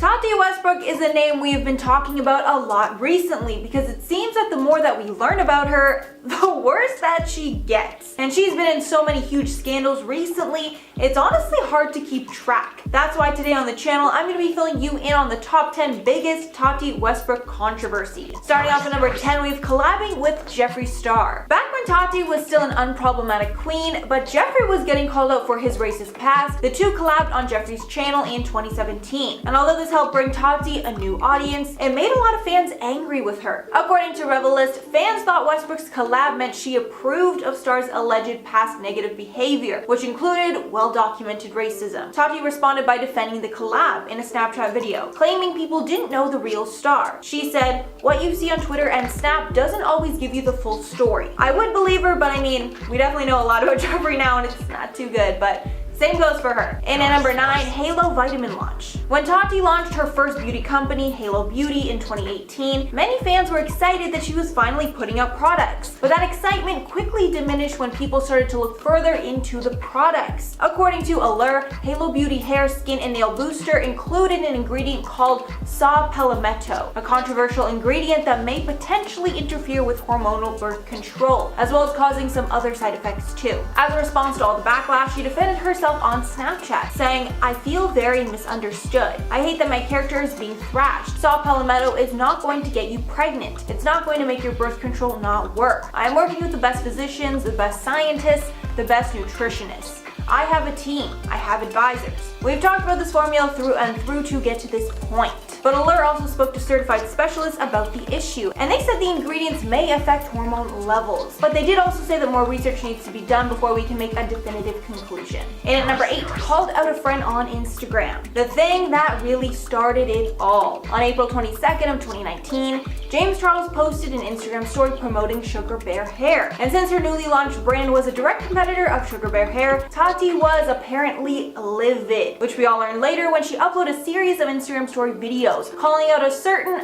Tati Westbrook is a name we have been talking about a lot recently because it seems that the more that we learn about her, the worse that she gets. And she's been in so many huge scandals recently, it's honestly hard to keep track. That's why today on the channel, I'm going to be filling you in on the top 10 biggest Tati Westbrook controversies. Starting off at number 10, we have collabing with Jeffree Star. Back when Tati was still an unproblematic queen, but Jeffree was getting called out for his racist past, the two collabed on Jeffree's channel in 2017. And although this helped bring Tati a new audience, it made a lot of fans angry with her. According to Revelist, fans thought Westbrook's collab meant she approved of Star's alleged past negative behavior, which included well-documented racism. Tati responded by defending the collab in a Snapchat video, claiming people didn't know the real Star. She said, "What you see on Twitter and Snap doesn't always give you the full story." I would believe her, but I mean, we definitely know a lot about Jeffree now and it's not too good, but same goes for her. And at number 9, Halo Vitamin launch. When Tati launched her first beauty company, Halo Beauty, in 2018, many fans were excited that she was finally putting out products. But that excitement quickly diminished when people started to look further into the products. According to Allure, Halo Beauty hair, skin, and nail booster included an ingredient called saw palmetto, a controversial ingredient that may potentially interfere with hormonal birth control, as well as causing some other side effects too. As a response to all the backlash, she defended herself on Snapchat, saying, "I feel very misunderstood. I hate that my character is being thrashed. Saw palmetto is not going to get you pregnant. It's not going to make your birth control not work. I am working with the best physicians, the best scientists, the best nutritionists. I have a team. I have advisors." We've talked about this formula through and through to get to this point. But Allure also spoke to certified specialists about the issue, and they said the ingredients may affect hormone levels. But they did also say that more research needs to be done before we can make a definitive conclusion. And at number 8, called out a friend on Instagram. The thing that really started it all. On April 22nd of 2019, James Charles posted an Instagram story promoting Sugar Bear Hair. And since her newly launched brand was a direct competitor of Sugar Bear Hair, Tati was apparently livid, which we all learned later when she uploaded a series of Instagram story videos calling out a certain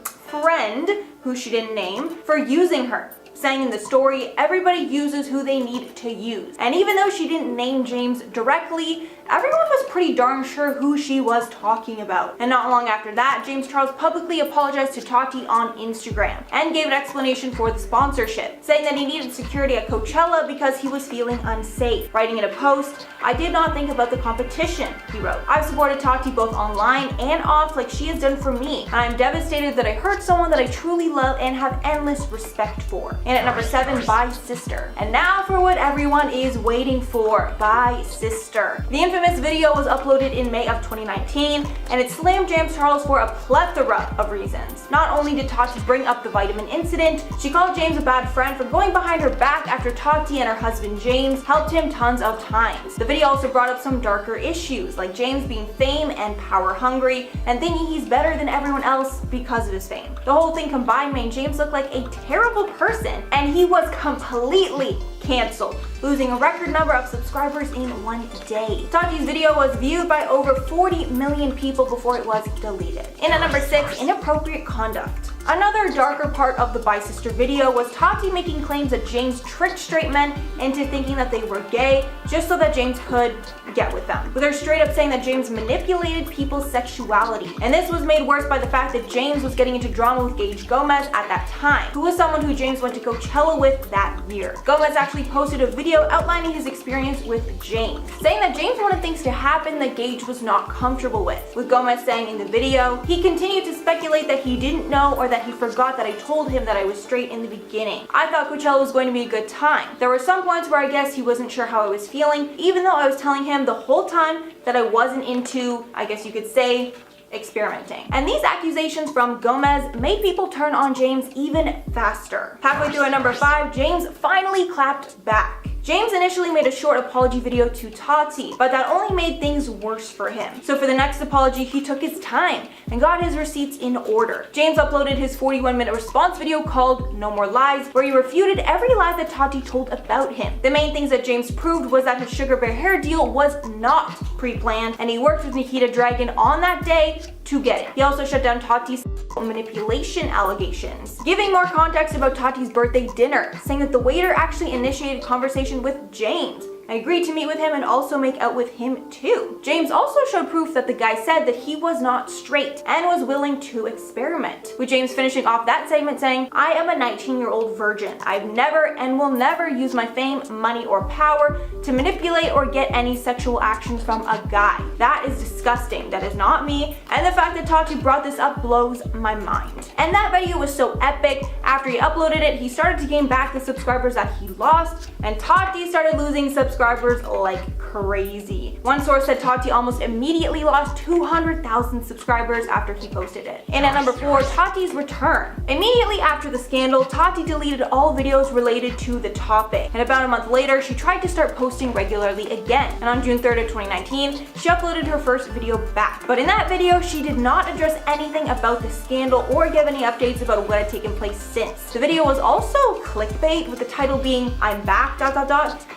friend, who she didn't name, for using her, saying in the story, everybody uses who they need to use. And even though she didn't name James directly, everyone was pretty darn sure who she was talking about. And not long after that, James Charles publicly apologized to Tati on Instagram and gave an explanation for the sponsorship, saying that he needed security at Coachella because he was feeling unsafe. Writing in a post, "I did not think about the competition," he wrote. "I've supported Tati both online and off like she has done for me. And I'm devastated that I hurt someone that I truly love and have endless respect for." And at number 7, Bye Sister. And now for what everyone is waiting for, Bye Sister. The infamous video was uploaded in May of 2019, and it slammed James Charles for a plethora of reasons. Not only did Tati bring up the vitamin incident, she called James a bad friend for going behind her back after Tati and her husband James helped him tons of times. The video also brought up some darker issues, like James being fame and power hungry, and thinking he's better than everyone else because of his fame. The whole thing combined made James look like a terrible person, and he was completely canceled, losing a record number of subscribers in one day. Tati's video was viewed by over 40 million people before it was deleted. And at number 6, Inappropriate Conduct. Another darker part of the Bye Sister video was Tati making claims that James tricked straight men into thinking that they were gay just so that James could get with them, with her straight up saying that James manipulated people's sexuality. And this was made worse by the fact that James was getting into drama with Gage Gomez at that time, who was someone who James went to Coachella with that year. Gomez actually posted a video outlining his experience with James, saying that James wanted things to happen that Gage was not comfortable with Gomez saying in the video, "He continued to speculate that he didn't know or that he forgot that I told him that I was straight in the beginning. I thought Coachella was going to be a good time. There were some points where I guess he wasn't sure how I was feeling, even though I was telling him the whole time that I wasn't into, I guess you could say, experimenting." And these accusations from Gomez made people turn on James even faster. Halfway through at number 5, James finally clapped back. James initially made a short apology video to Tati, but that only made things worse for him. So for the next apology, he took his time and got his receipts in order. James uploaded his 41-minute response video called No More Lies, where he refuted every lie that Tati told about him. The main things that James proved was that his Sugar Bear Hair deal was not pre-planned, and he worked with Nikita Dragon on that day to get it. He also shut down Tati's manipulation allegations, giving more context about Tati's birthday dinner, saying that the waiter actually initiated conversation with James and agreed to meet with him and also make out with him too. James also showed proof that the guy said that he was not straight and was willing to experiment, with James finishing off that segment saying, "I am a 19-year-old virgin. I've never and will never use my fame, money, or power to manipulate or get any sexual action from a guy. That is disgusting. That is not me, and the fact that Tati brought this up blows my mind." And that video was so epic. After he uploaded it, he started to gain back the subscribers that he lost, and Tati started losing subscribers like crazy. One source said Tati almost immediately lost 200,000 subscribers after he posted it. And at number 4, Tati's return. Immediately after the scandal, Tati deleted all videos related to the topic, and about a month later, she tried to start posting regularly again. And on June 3rd of 2019, she uploaded her first video back. But in that video, she did not address anything about the scandal or give any updates about what had taken place since. The video was also clickbait, with the title being "I'm back ...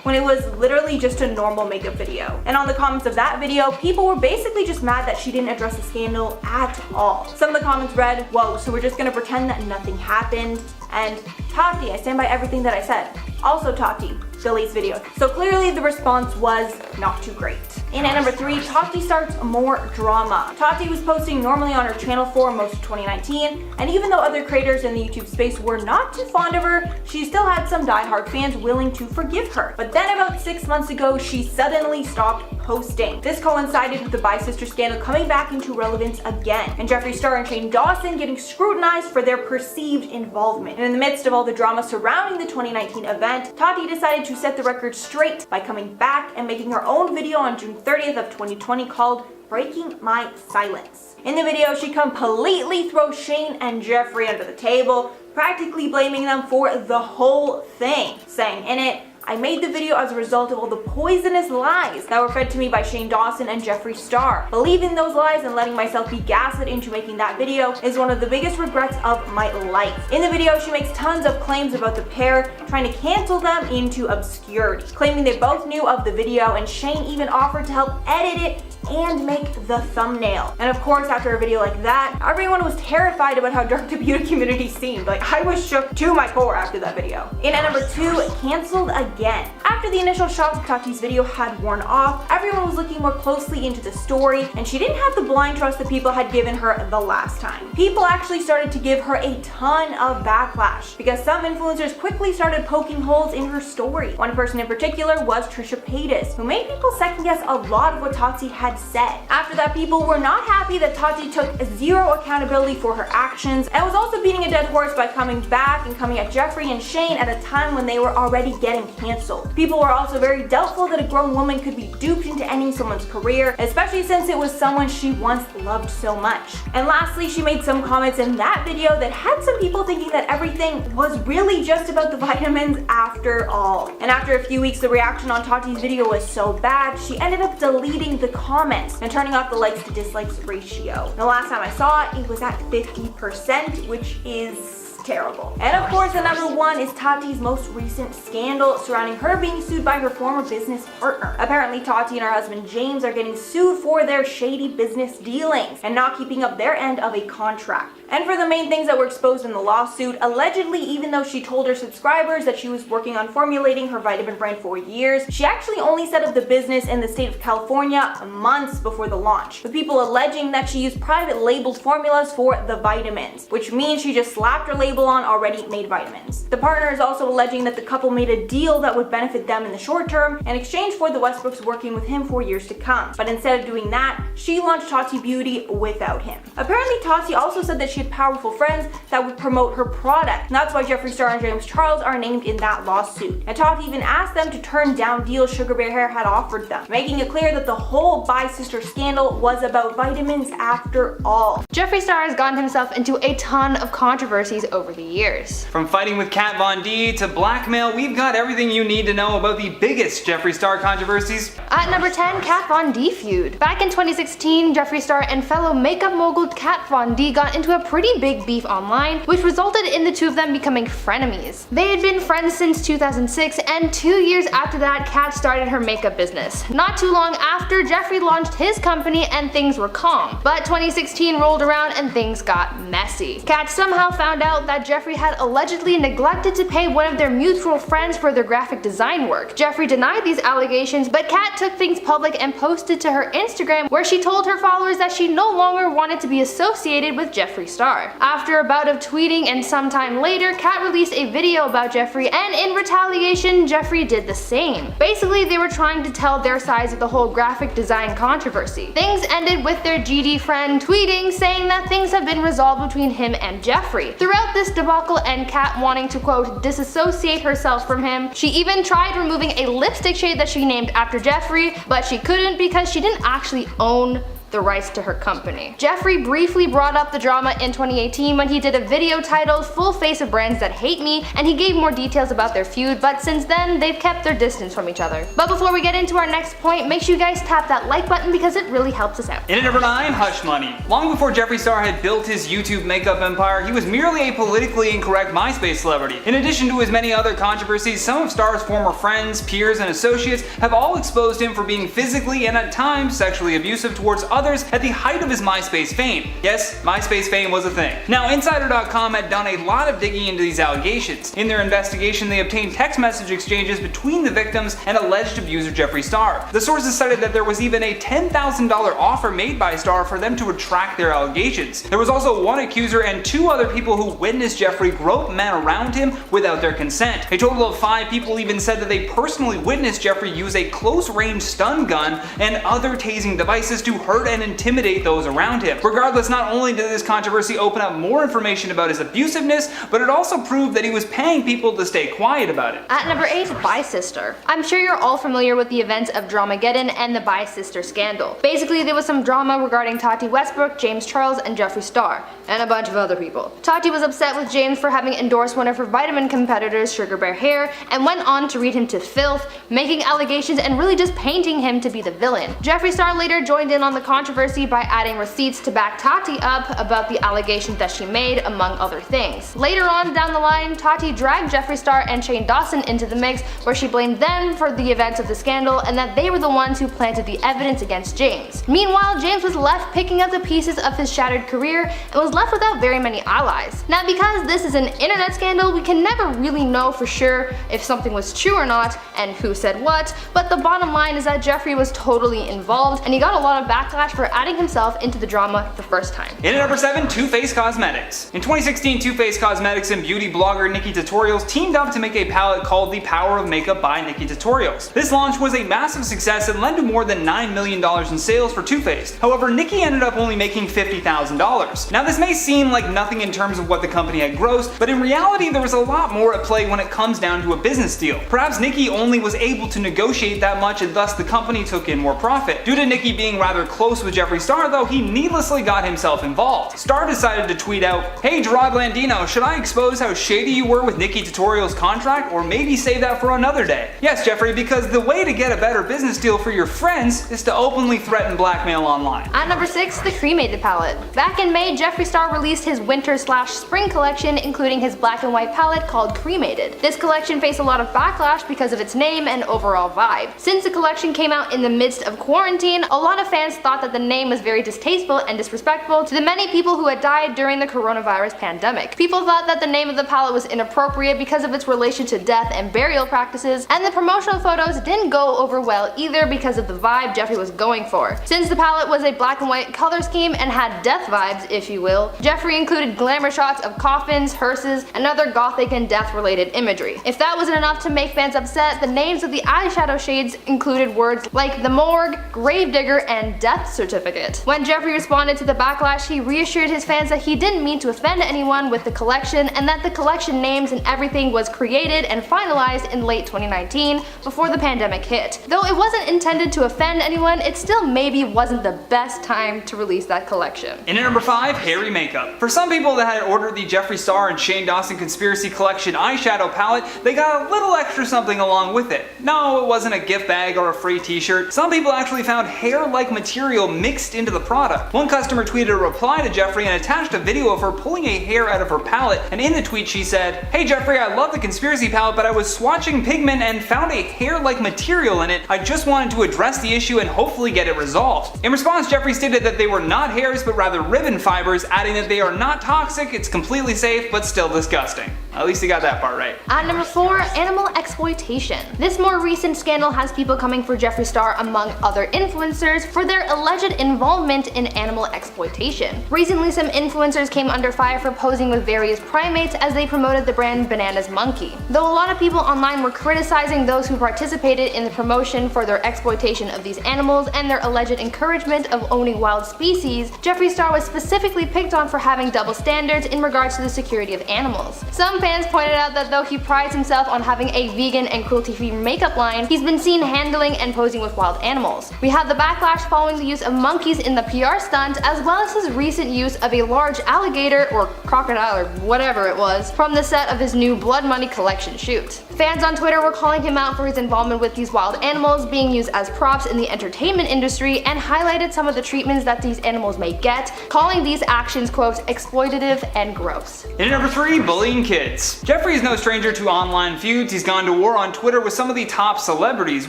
when it was literally just a normal makeup video. And on the comments of that video, people were basically just mad that she didn't address the scandal at all. Some of the comments read, "Whoa, so we're just gonna pretend that nothing happened," and "Tati, I stand by everything that I said." Also Tati deletes videos. So clearly the response was not too great. And at number 3, Tati starts more drama. Tati was posting normally on her channel for most of 2019, and even though other creators in the YouTube space were not too fond of her, she still had some diehard fans willing to forgive her. But then about 6 months ago, she suddenly stopped posting. This coincided with the bi-sister scandal coming back into relevance again, and Jeffree Star and Shane Dawson getting scrutinized for their perceived involvement. And in the midst of all the drama surrounding the 2019 event, Tati decided to set the record straight by coming back and making her own video on June 30th of 2020 called "Breaking My Silence." In the video, she completely throws Shane and Jeffree under the table, practically blaming them for the whole thing, saying in it, "I made the video as a result of all the poisonous lies that were fed to me by Shane Dawson and Jeffree Star. Believing those lies and letting myself be gaslit into making that video is one of the biggest regrets of my life." In the video, she makes tons of claims about the pair, trying to cancel them into obscurity, claiming they both knew of the video, and Shane even offered to help edit it and make the thumbnail. And of course, after a video like that, everyone was terrified about how dark the beauty community seemed. Like, I was shook to my core after that video. And at number 2, canceled again. After the initial shock of Tati's video had worn off, everyone was looking more closely into the story, and she didn't have the blind trust that people had given her the last time. People actually started to give her a ton of backlash, because some influencers quickly started poking holes in her story. One person in particular was Trisha Paytas, who made people second guess a lot of what Tati had said. After that, people were not happy that Tati took zero accountability for her actions, and was also beating a dead horse by coming back and coming at Jeffree and Shane at a time when they were already getting canceled. People were also very doubtful that a grown woman could be duped into ending someone's career, especially since it was someone she once loved so much. And lastly, she made some comments in that video that had some people thinking that everything was really just about the vitamins after all. And after a few weeks, the reaction on Tati's video was so bad, she ended up deleting the comments and turning off the likes to dislikes ratio. The last time I saw it, it was at 50%, which is terrible. And of course, the number 1 is Tati's most recent scandal surrounding her being sued by her former business partner. Apparently, Tati and her husband James are getting sued for their shady business dealings and not keeping up their end of a contract. And for the main things that were exposed in the lawsuit, allegedly, even though she told her subscribers that she was working on formulating her vitamin brand for years, she actually only set up the business in the state of California months before the launch, with people alleging that she used private labeled formulas for the vitamins, which means she just slapped her label on already made vitamins. The partner is also alleging that the couple made a deal that would benefit them in the short term in exchange for the Westbrooks working with him for years to come. But instead of doing that, she launched Tati Beauty without him. Apparently, Tati also said that she had powerful friends that would promote her product, and that's why Jeffree Star and James Charles are named in that lawsuit. And Tati even asked them to turn down deals Sugar Bear Hair had offered them, making it clear that the whole bi-sister scandal was about vitamins after all. Jeffree Star has gotten himself into a ton of controversies over the years. From fighting with Kat Von D to blackmail, we've got everything you need to know about the biggest Jeffree Star controversies. At number 10, Kat Von D feud. Back in 2016, Jeffree Star and fellow makeup mogul Kat Von D got into a pretty big beef online, which resulted in the two of them becoming frenemies. They had been friends since 2006, and 2 years after that, Kat started her makeup business. Not too long after, Jeffree launched his company and things were calm. But 2016 rolled around and things got messy. Kat somehow found out that Jeffree had allegedly neglected to pay one of their mutual friends for their graphic design work. Jeffree denied these allegations, but Kat took things public and posted to her Instagram where she told her followers that she no longer wanted to be associated with Jeffree Star. After a bout of tweeting and sometime later, Kat released a video about Jeffree, and in retaliation, Jeffree did the same. Basically, they were trying to tell their sides of the whole graphic design controversy. Things ended with their GD friend tweeting saying that things have been resolved between him and Jeffree. Throughout this debacle and Kat wanting to quote disassociate herself from him, she even tried removing a lipstick shade that she named after Jeffree, but she couldn't because she didn't actually own the rights to her company. Jeffree briefly brought up the drama in 2018 when he did a video titled Full Face of Brands That Hate Me, and he gave more details about their feud, but since then they've kept their distance from each other. But before we get into our next point, make sure you guys tap that like button because it really helps us out. In at number 9, Hush Money. Long before Jeffree Star had built his YouTube makeup empire, he was merely a politically incorrect MySpace celebrity. In addition to his many other controversies, some of Star's former friends, peers, and associates have all exposed him for being physically and at times sexually abusive towards others at the height of his MySpace fame. Yes, MySpace fame was a thing. Now, Insider.com had done a lot of digging into these allegations. In their investigation, they obtained text message exchanges between the victims and alleged abuser Jeffree Star. The sources cited that there was even a $10,000 offer made by Star for them to retract their allegations. There was also one accuser and 2 other people who witnessed Jeffree grope men around him without their consent. A total of 5 people even said that they personally witnessed Jeffree use a close-range stun gun and other tasing devices to hurt and intimidate those around him. Regardless, not only did this controversy open up more information about his abusiveness, but it also proved that he was paying people to stay quiet about it. At number 8, Bi Sister. I'm sure you're all familiar with the events of Dramageddon and the Bi Sister scandal. Basically, there was some drama regarding Tati Westbrook, James Charles, and Jeffree Star, and a bunch of other people. Tati was upset with James for having endorsed one of her vitamin competitors, Sugar Bear Hair, and went on to read him to filth, making allegations and really just painting him to be the villain. Jeffree Star later joined in on the controversy by adding receipts to back Tati up about the allegations that she made, among other things. Later on down the line, Tati dragged Jeffree Star and Shane Dawson into the mix, where she blamed them for the events of the scandal and that they were the ones who planted the evidence against James. Meanwhile, James was left picking up the pieces of his shattered career and was left without very many allies. Now, because this is an internet scandal, we can never really know for sure if something was true or not and who said what, but the bottom line is that Jeffree was totally involved and he got a lot of backlash for adding himself into the drama the first time. In at number 7, Too Faced Cosmetics. In 2016, Too Faced Cosmetics and beauty blogger Nikki Tutorials teamed up to make a palette called The Power of Makeup by Nikki Tutorials. This launch was a massive success and led to more than $9 million in sales for Too Faced. However, Nikki ended up only making $50,000. Now, this may seem like nothing in terms of what the company had grossed, but in reality there was a lot more at play when it comes down to a business deal. Perhaps Nikki only was able to negotiate that much and thus the company took in more profit. Due to Nikki being rather close with Jeffree Star though, he needlessly got himself involved. Star decided to tweet out, "Hey Gerard Blandino, should I expose how shady you were with Nikki Tutorials' contract, or maybe save that for another day?" Yes, Jeffree, because the way to get a better business deal for your friends is to openly threaten blackmail online. At number 6, the Cremated Palette. Back in May, Jeffree Star released his winter/spring collection, including his black and white palette called Cremated. This collection faced a lot of backlash because of its name and overall vibe. Since the collection came out in the midst of quarantine, a lot of fans thought that the name was very distasteful and disrespectful to the many people who had died during the coronavirus pandemic. People thought that the name of the palette was inappropriate because of its relation to death and burial practices, and the promotional photos didn't go over well either because of the vibe Jeffree was going for. Since the palette was a black and white color scheme and had death vibes, if you will, Jeffree included glamour shots of coffins, hearses, and other gothic and death-related imagery. If that wasn't enough to make fans upset, the names of the eyeshadow shades included words like the morgue, gravedigger, and death certificate. When Jeffree responded to the backlash, he reassured his fans that he didn't mean to offend anyone with the collection and that the collection names and everything was created and finalized in late 2019 before the pandemic hit. Though it wasn't intended to offend anyone, it still maybe wasn't the best time to release that collection. In at number 5, Hairy Makeup. For some people that had ordered the Jeffree Star and Shane Dawson Conspiracy Collection eyeshadow palette, they got a little extra something along with it. No, it wasn't a gift bag or a free t-shirt. Some people actually found hair-like material material mixed into the product. One customer tweeted a reply to Jeffree and attached a video of her pulling a hair out of her palette, and in the tweet she said, "Hey Jeffree, I love the conspiracy palette, but I was swatching pigment and found a hair-like material in it. I just wanted to address the issue and hopefully get it resolved." In response, Jeffree stated that they were not hairs but rather ribbon fibers, adding that they are not toxic, it's completely safe, but still disgusting. At least he got that part right. At number 4, animal exploitation. This more recent scandal has people coming for Jeffree Star among other influencers for their alleged involvement in animal exploitation. Recently, some influencers came under fire for posing with various primates as they promoted the brand Bananas Monkey. Though a lot of people online were criticizing those who participated in the promotion for their exploitation of these animals and their alleged encouragement of owning wild species, Jeffree Star was specifically picked on for having double standards in regards to the security of animals. Some fans pointed out that though he prides himself on having a vegan and cruelty-free makeup line, he's been seen handling and posing with wild animals. We had the backlash following the use of monkeys in the PR stunt, as well as his recent use of a large alligator or crocodile or whatever it was from the set of his new Blood Money collection shoot. Fans on Twitter were calling him out for his involvement with these wild animals being used as props in the entertainment industry and highlighted some of the treatments that these animals may get, calling these actions, quote, exploitative and gross. And number 3, bullying kids. Jeffree is no stranger to online feuds. He's gone to war on Twitter with some of the top celebrities,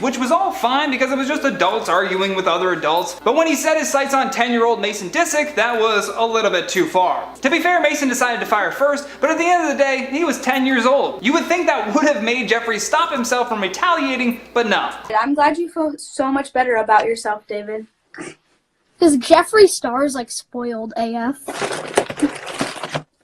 which was all fine because it was just adults arguing with other adults. But when he set his sights on 10-year-old Mason Disick, that was a little bit too far. To be fair, Mason decided to fire first, but at the end of the day, he was 10 years old. You would think that would have made Jeffree stop himself from retaliating, but no. I'm glad you feel so much better about yourself, David. Because Jeffree Star is like spoiled AF.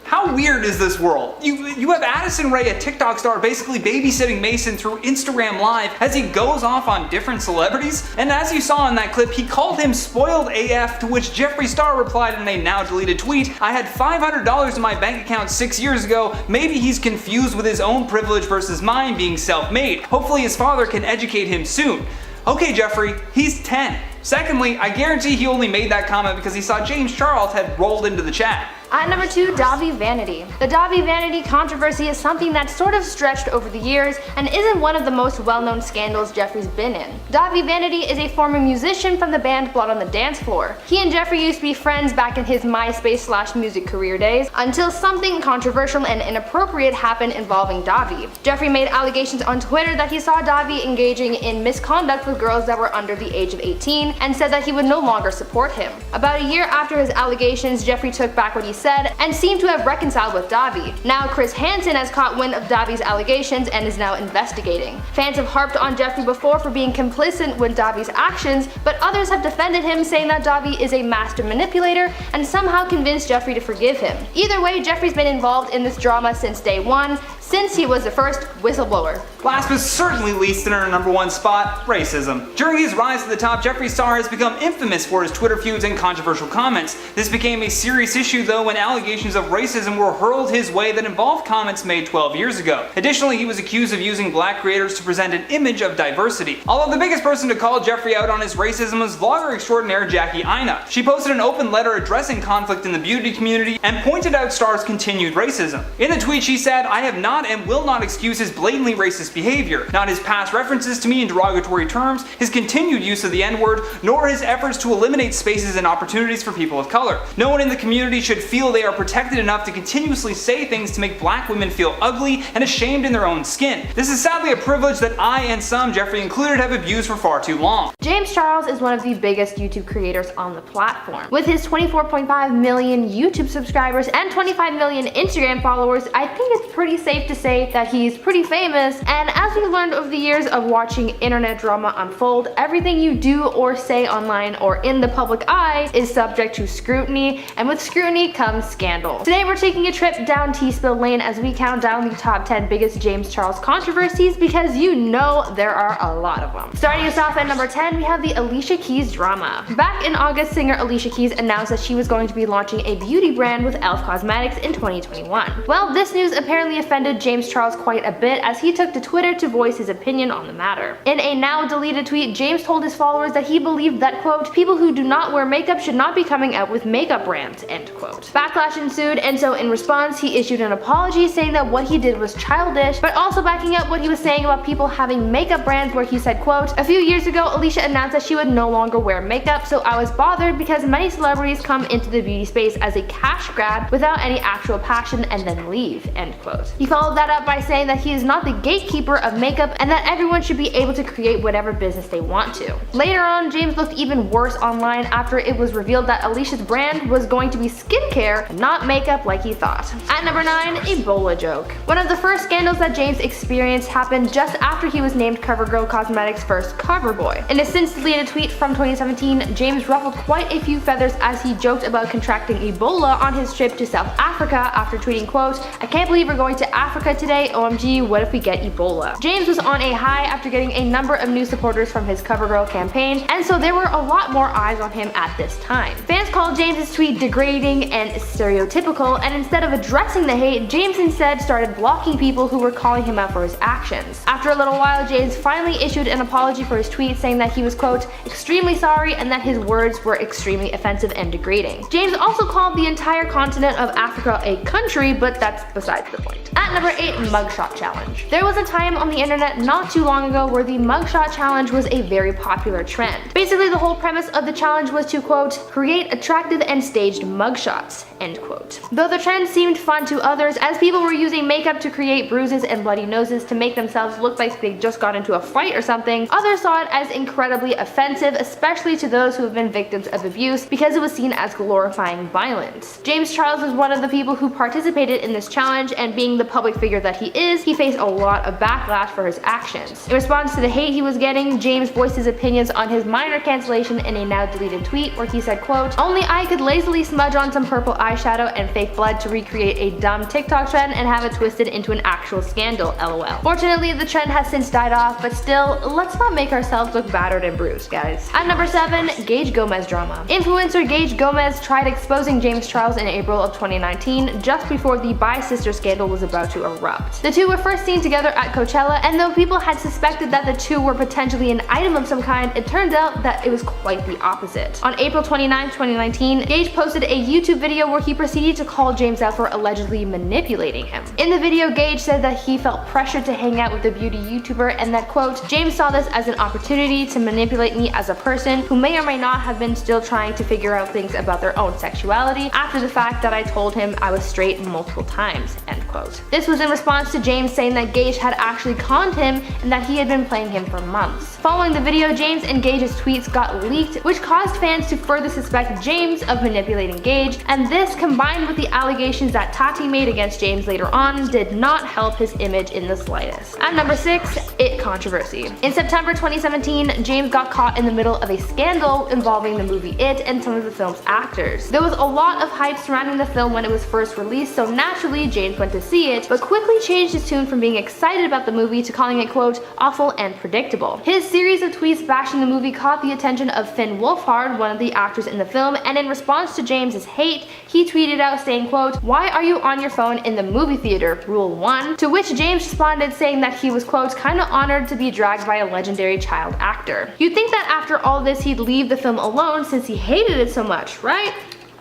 How weird is this world? You have Addison Rae, a TikTok star, basically babysitting Mason through Instagram Live as he goes off on different celebrities. And as you saw in that clip, he called him spoiled AF, to which Jeffree Star replied in a now deleted tweet, "I had $500 in my bank account 6 years ago. Maybe he's confused with his own privilege versus mine being self-made. Hopefully his father can educate him soon." Okay, Jeffree, he's 10. Secondly, I guarantee he only made that comment because he saw James Charles had rolled into the chat. At number 2, Dahvie Vanity. The Dahvie Vanity controversy is something that's sort of stretched over the years and isn't one of the most well-known scandals Jeffree's been in. Dahvie Vanity is a former musician from the band Blood on the Dance Floor. He and Jeffree used to be friends back in his MySpace/music career days until something controversial and inappropriate happened involving Dahvie. Jeffree made allegations on Twitter that he saw Dahvie engaging in misconduct with girls that were under the age of 18 and said that he would no longer support him. About a year after his allegations, Jeffree took back what he said and seemed to have reconciled with Dahvie. Now Chris Hansen has caught wind of Dahvie's allegations and is now investigating. Fans have harped on Jeffree before for being complicit with Dahvie's actions, but others have defended him, saying that Dahvie is a master manipulator and somehow convinced Jeffree to forgive him. Either way, Jeffree's been involved in this drama since day one, since he was the first whistleblower. Last but certainly least in our number 1 spot, racism. During his rise to the top, Jeffree Star has become infamous for his Twitter feuds and controversial comments. This became a serious issue though when allegations of racism were hurled his way that involved comments made 12 years ago. Additionally, he was accused of using black creators to present an image of diversity. Although the biggest person to call Jeffree out on his racism was vlogger extraordinaire Jackie Aina. She posted an open letter addressing conflict in the beauty community and pointed out Star's continued racism. In the tweet she said, "I have not and will not excuse his blatantly racist behavior, not his past references to me in derogatory terms, his continued use of the N-word, nor his efforts to eliminate spaces and opportunities for people of color. No one in the community should feel they are protected enough to continuously say things to make black women feel ugly and ashamed in their own skin. This is sadly a privilege that I and some, Jeffree included, have abused for far too long." James Charles is one of the biggest YouTube creators on the platform. With his 24.5 million YouTube subscribers and 25 million Instagram followers, I think it's pretty safe to say that he's pretty famous, and as we learned over the years of watching internet drama unfold, everything you do or say online or in the public eye is subject to scrutiny, and with scrutiny comes scandal. Today we're taking a trip down T-Spill Lane as we count down the top 10 biggest James Charles controversies, because you know there are a lot of them. Starting us off at number 10, we have the Alicia Keys drama. Back in August, singer Alicia Keys announced that she was going to be launching a beauty brand with e.l.f. Cosmetics in 2021. Well, this news apparently offended defended James Charles quite a bit as he took to Twitter to voice his opinion on the matter. In a now deleted tweet, James told his followers that he believed that, quote, people who do not wear makeup should not be coming out with makeup brands, end quote. Backlash ensued, and so in response, he issued an apology saying that what he did was childish, but also backing up what he was saying about people having makeup brands, where he said, quote, a few years ago, Alicia announced that she would no longer wear makeup, so I was bothered because many celebrities come into the beauty space as a cash grab without any actual passion and then leave, end quote. He followed that up by saying that he is not the gatekeeper of makeup and that everyone should be able to create whatever business they want to. Later on, James looked even worse online after it was revealed that Alicia's brand was going to be skincare and not makeup like he thought. At number 9, Ebola Joke. One of the first scandals that James experienced happened just after he was named CoverGirl Cosmetics' first cover boy. In a since deleted tweet from 2017, James ruffled quite a few feathers as he joked about contracting Ebola on his trip to South Africa after tweeting, quote, I can't believe we're going to Africa today, OMG, what if we get Ebola? James was on a high after getting a number of new supporters from his CoverGirl campaign, and so there were a lot more eyes on him at this time. Fans called James's tweet degrading and stereotypical, and instead of addressing the hate, James instead started blocking people who were calling him out for his actions. After a little while, James finally issued an apology for his tweet, saying that he was, quote, extremely sorry and that his words were extremely offensive and degrading. James also called the entire continent of Africa a country, but that's besides the point. At number 8, Mugshot Challenge. There was a time on the internet not too long ago where the Mugshot Challenge was a very popular trend. Basically, the whole premise of the challenge was to, quote, create attractive and staged mugshots, end quote. Though the trend seemed fun to others, as people were using makeup to create bruises and bloody noses to make themselves look like they just got into a fight or something, others saw it as incredibly offensive, especially to those who have been victims of abuse, because it was seen as glorifying violence. James Charles was one of the people who participated in this challenge, and being the public figure that he is, he faced a lot of backlash for his actions. In response to the hate he was getting, James voiced his opinions on his minor cancellation in a now deleted tweet where he said, quote, only I could lazily smudge on some purple eyeshadow and fake blood to recreate a dumb TikTok trend and have it twisted into an actual scandal, lol. Fortunately, the trend has since died off, but still, let's not make ourselves look battered and bruised, guys. At number 7, Gage Gomez drama. Influencer Gage Gomez tried exposing James Charles in April of 2019, just before the bi-sister scandal was about to erupt. The two were first seen together at Coachella, and though people had suspected that the two were potentially an item of some kind, it turned out that it was quite the opposite. On April 29, 2019, Gage posted a YouTube video where he proceeded to call James out for allegedly manipulating him. In the video, Gage said that he felt pressured to hang out with the beauty YouTuber and that, quote, James saw this as an opportunity to manipulate me as a person who may or may not have been still trying to figure out things about their own sexuality after the fact that I told him I was straight multiple times, end quote. This was in response to James saying that Gage had actually conned him and that he had been playing him for months. Following the video, James and Gage's tweets got leaked, which caused fans to further suspect James of manipulating Gage, and this, combined with the allegations that Tati made against James later on, did not help his image in the slightest. At number 6, It controversy. In September 2017, James got caught in the middle of a scandal involving the movie It and some of the film's actors. There was a lot of hype surrounding the film when it was first released, so naturally James went to see it, but quickly changed his tune from being excited about the movie to calling it, quote, awful and predictable. His series of tweets bashing the movie caught the attention of Finn Wolfhard, one of the actors in the film, and in response to James's hate, he tweeted out saying, quote, why are you on your phone in the movie theater? Rule 1. To which James responded saying that he was, quote, kinda honored to be dragged by a legendary child actor. You'd think that after all this he'd leave the film alone since he hated it so much, right?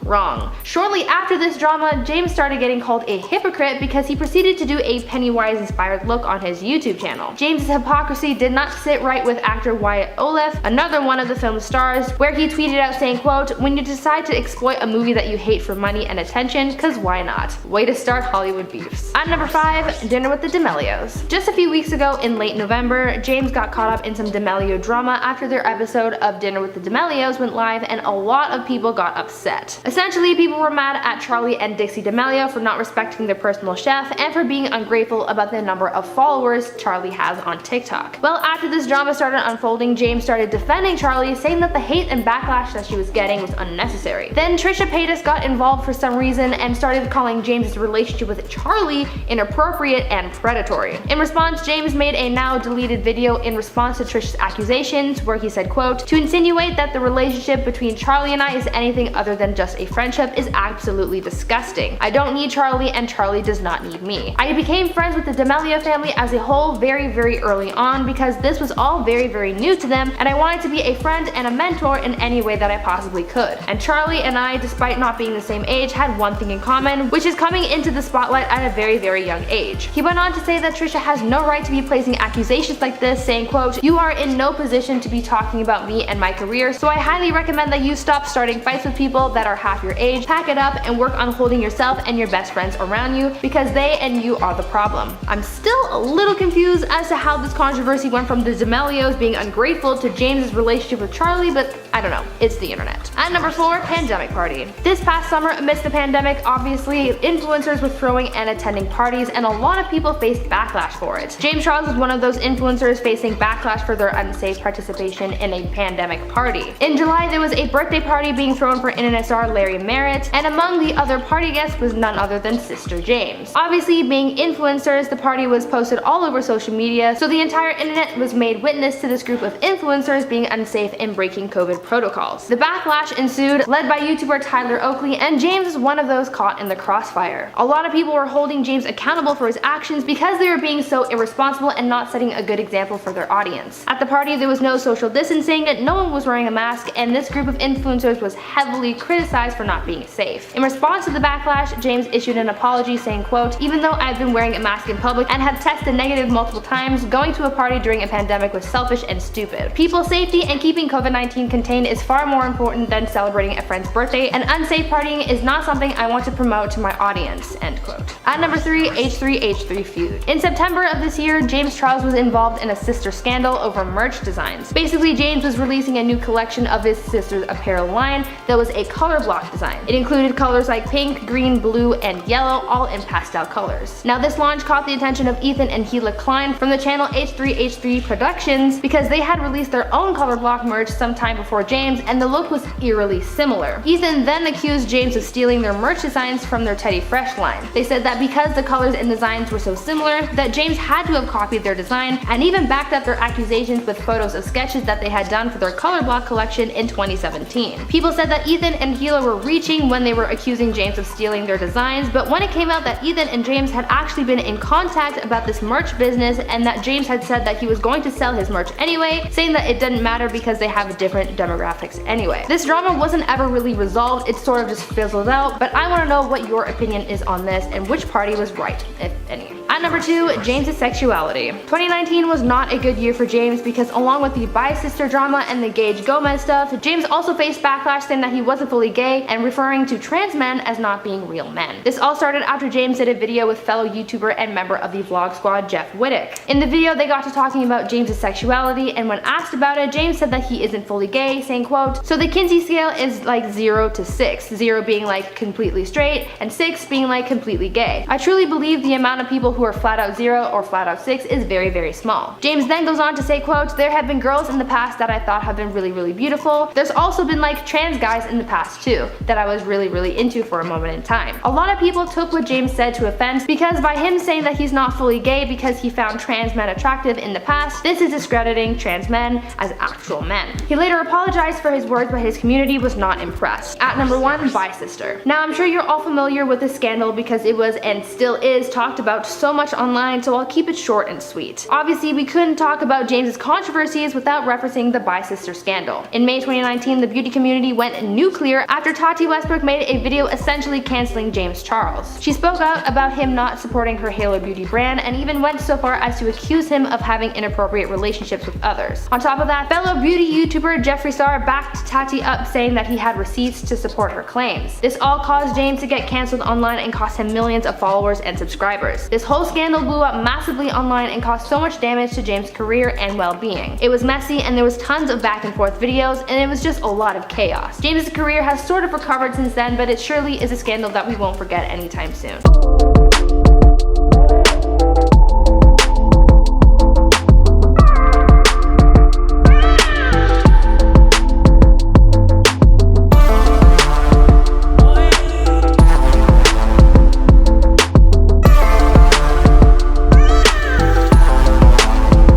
Wrong. Shortly after this drama, James started getting called a hypocrite because he proceeded to do a Pennywise-inspired look on his YouTube channel. James's hypocrisy did not sit right with actor Wyatt Oleff, another one of the film's stars, where he tweeted out saying, quote, when you decide to exploit a movie that you hate for money and attention, cause why not? Way to start Hollywood beefs. At number 5, Dinner with the D'Amelios. Just a few weeks ago in late November, James got caught up in some D'Amelio drama after their episode of Dinner with the D'Amelios went live, and a lot of people got upset. Essentially, people were mad at Charlie and Dixie D'Amelio for not respecting their personal chef and for being ungrateful about the number of followers Charlie has on TikTok. Well, after this drama started unfolding, James started defending Charlie, saying that the hate and backlash that she was getting was unnecessary. Then Trisha Paytas got involved for some reason and started calling James's relationship with Charlie inappropriate and predatory. In response, James made a now deleted video in response to Trisha's accusations where he said, quote, to insinuate that the relationship between Charlie and I is anything other than just a friendship is absolutely disgusting. I don't need Charlie and Charlie does not need me. I became friends with the D'Amelio family as a whole very early on because this was all very new to them and I wanted to be a friend and a mentor in any way that I possibly could. And Charlie and I, despite not being the same age, had one thing in common, which is coming into the spotlight at a very young age. He went on to say that Trisha has no right to be placing accusations like this, saying, quote, "You are in no position to be talking about me and my career, so I highly recommend that you stop starting fights with people that are half your age, pack it up and work on holding yourself and your best friends around you because they and you are the problem." I'm still a little confused as to how this controversy went from the D'Amelios being ungrateful to James's relationship with Charlie, but I don't know, it's the internet. At number 4, pandemic party. This past summer, amidst the pandemic, obviously, influencers were throwing and attending parties and a lot of people faced backlash for it. James Charles was one of those influencers facing backlash for their unsafe participation in a pandemic party. In July, there was a birthday party being thrown for internet star Larry Merritt, and among the other party guests was none other than Sister James. Obviously, being influencers, the party was posted all over social media, so the entire internet was made witness to this group of influencers being unsafe and breaking COVID protocols. The backlash ensued, led by YouTuber Tyler Oakley, and James was one of those caught in the crossfire. A lot of people were holding James accountable for his actions because they were being so irresponsible and not setting a good example for their audience. At the party, there was no social distancing, no one was wearing a mask, and this group of influencers was heavily criticized for not being safe. In response to the backlash, James issued an apology saying, quote, "Even though I've been wearing a mask in public and have tested negative multiple times, going to a party during a pandemic was selfish and stupid. People's safety and keeping COVID-19 contained is far more important than celebrating a friend's birthday, and unsafe partying is not something I want to promote to my audience." End quote. At number 3, H3H3 Fued. In September of this year, James Charles was involved in a sister scandal over merch designs. Basically, James was releasing a new collection of his sister's apparel line that was a color block design. It included colors like pink, green, blue, and yellow, all in pastel colors. Now, this launch caught the attention of Ethan and Gila Klein from the channel H3H3 Productions because they had released their own color block merch sometime before James, and the look was eerily similar. Ethan then accused James of stealing their merch designs from their Teddy Fresh line. They said that because the colors and designs were so similar, that James had to have copied their design, and even backed up their accusations with photos of sketches that they had done for their color block collection in 2017. People said that Ethan and Gila were reaching when they were accusing James of stealing their designs, but when it came out that Ethan and James had actually been in contact about this merch business and that James had said that he was going to sell his merch anyway, saying that it didn't matter because they have different demographics anyway. This drama wasn't ever really resolved, it sort of just fizzled out, but I want to know what your opinion is on this and which party was right, if any. At number 2, James's sexuality. 2019 was not a good year for James because along with the bi-sister drama and the Gage Gomez stuff, James also faced backlash saying that he wasn't fully gay and referring to trans men as not being real men. This all started after James did a video with fellow YouTuber and member of the vlog squad Jeff Wittick. In the video, they got to talking about James's sexuality, and when asked about it, James said that he isn't fully gay, saying, quote, "So the Kinsey scale is like 0 to 6, 0 being like completely straight and 6 being like completely gay. I truly believe the amount of people who are flat out 0 or flat out 6 is very small." James then goes on to say, quote, "There have been girls in the past that I thought have been really beautiful. There's also been like trans guys in the past too that I was really into for a moment in time." A lot of people took what James said to offense because by him saying that he's not fully gay because he found trans men attractive in the past, this is discrediting trans men as actual men. He later apologized for his words, but his community was not impressed. At number 1, bi-sister. Now, I'm sure you're all familiar with this scandal because it was and still is talked about so much online, so I'll keep it short and sweet. Obviously, we couldn't talk about James's controversies without referencing the bi-sister scandal. In May 2019, the beauty community went nuclear after Tati made a video essentially canceling James Charles. She spoke out about him not supporting her Halo Beauty brand and even went so far as to accuse him of having inappropriate relationships with others. On top of that, fellow beauty YouTuber Jeffree Star backed Tati up, saying that he had receipts to support her claims. This all caused James to get cancelled online and cost him millions of followers and subscribers. This whole scandal blew up massively online and caused so much damage to James' career and well-being. It was messy and there was tons of back and forth videos, and it was just a lot of chaos. James' career has sort of recovered since then, but it surely is a scandal that we won't forget anytime soon.